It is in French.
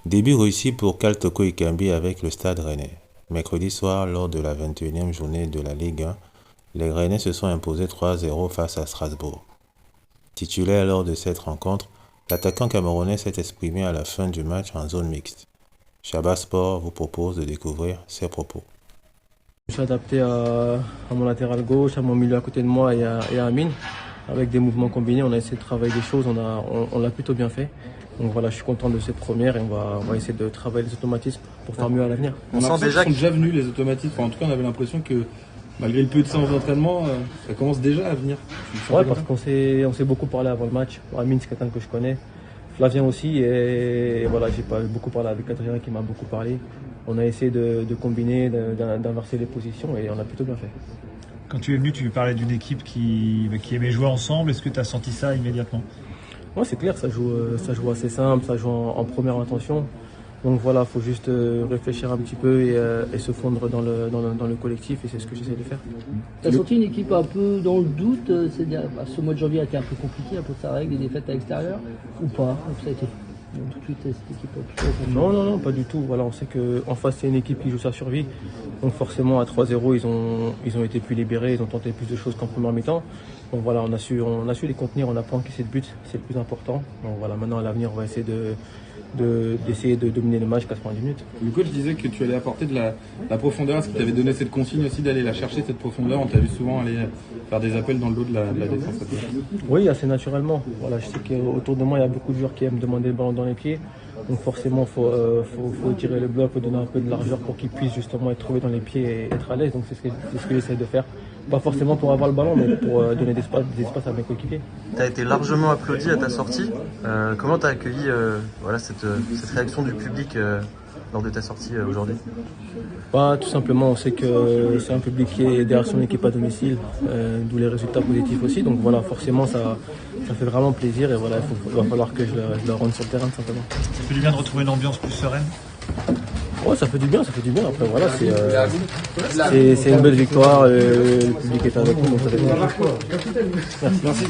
Début réussi pour Kaltoko Ekambi avec le Stade Rennais. Mercredi soir, lors de la 21e journée de la Ligue 1, les Rennais se sont imposés 3-0 face à Strasbourg. Titulaire lors de cette rencontre, l'attaquant camerounais s'est exprimé à la fin du match en zone mixte. Shabba Sport vous propose de découvrir ses propos. Je suis adapté à mon latéral gauche, à mon milieu à côté de moi et à Amine. Avec des mouvements combinés, on a essayé de travailler des choses, on l'a plutôt bien fait. Donc voilà, je suis content de cette première et on va essayer de travailler les automatismes pour faire mieux à l'avenir. On sent déjà qu'ils sont déjà venus les automatismes. Enfin, en tout cas, on avait l'impression que malgré le peu de séances d'entraînement, ça commence déjà à venir. Ouais, parce qu'on s'est beaucoup parlé avant le match. Amine, c'est quelqu'un que je connais. Flavien aussi. Et voilà, j'ai beaucoup parlé avec Adrien qui m'a beaucoup parlé. On a essayé de combiner, d'inverser les positions et on a plutôt bien fait. Quand tu es venu, tu parlais d'une équipe qui aimait jouer ensemble. Est-ce que tu as senti ça immédiatement? Ouais, c'est clair, ça joue assez simple, ça joue en première intention. Donc voilà, il faut juste réfléchir un petit peu et se fondre dans le collectif et c'est ce que j'essaie de faire. Tu as senti une équipe un peu dans le doute, c'est-à-dire ce mois de janvier a été un peu compliqué, un peu ça règle, des défaites à l'extérieur ou pas? Ça a été tout de suite cette équipe plutôt. Non, pas du tout. Voilà, on sait qu'en face c'est une équipe qui joue sa survie. Donc forcément à 3-0 ils ont été plus libérés, ils ont tenté plus de choses qu'en première mi-temps. Donc voilà, on a su les contenir, on n'a pas encaissé de but, c'est le plus important. Donc voilà, maintenant à l'avenir on va essayer d'essayer de dominer le match 90 minutes. Le coach disait que tu allais apporter de la profondeur. Est-ce qu'il t'avait donné cette consigne aussi d'aller la chercher, cette profondeur? On t'a vu souvent aller faire des appels dans le dos de la défense. Oui, assez naturellement. Voilà, je sais qu'autour de moi il y a beaucoup de joueurs qui aiment demander le ballon dans les pieds. Donc forcément il faut tirer le bloc, faut donner un peu de largeur pour qu'ils puissent justement être trouvés dans les pieds et être à l'aise. Donc c'est ce que j'essaie de faire. Pas forcément pour avoir le ballon, mais pour donner des espaces à mes coéquipiers. Tu as été largement applaudi à ta sortie. Comment tu as accueilli cette réaction du public lors de ta sortie aujourd'hui? Tout simplement, on sait que c'est un public qui est derrière son équipe à domicile, d'où les résultats positifs aussi. Donc voilà, forcément, ça fait vraiment plaisir et voilà, il va falloir que je le rende sur le terrain tout simplement. Ça fait du bien de retrouver une ambiance plus sereine? Ouais, ça fait du bien. Après voilà, c'est une belle victoire, le public est avec nous, donc ça fait plaisir. Merci.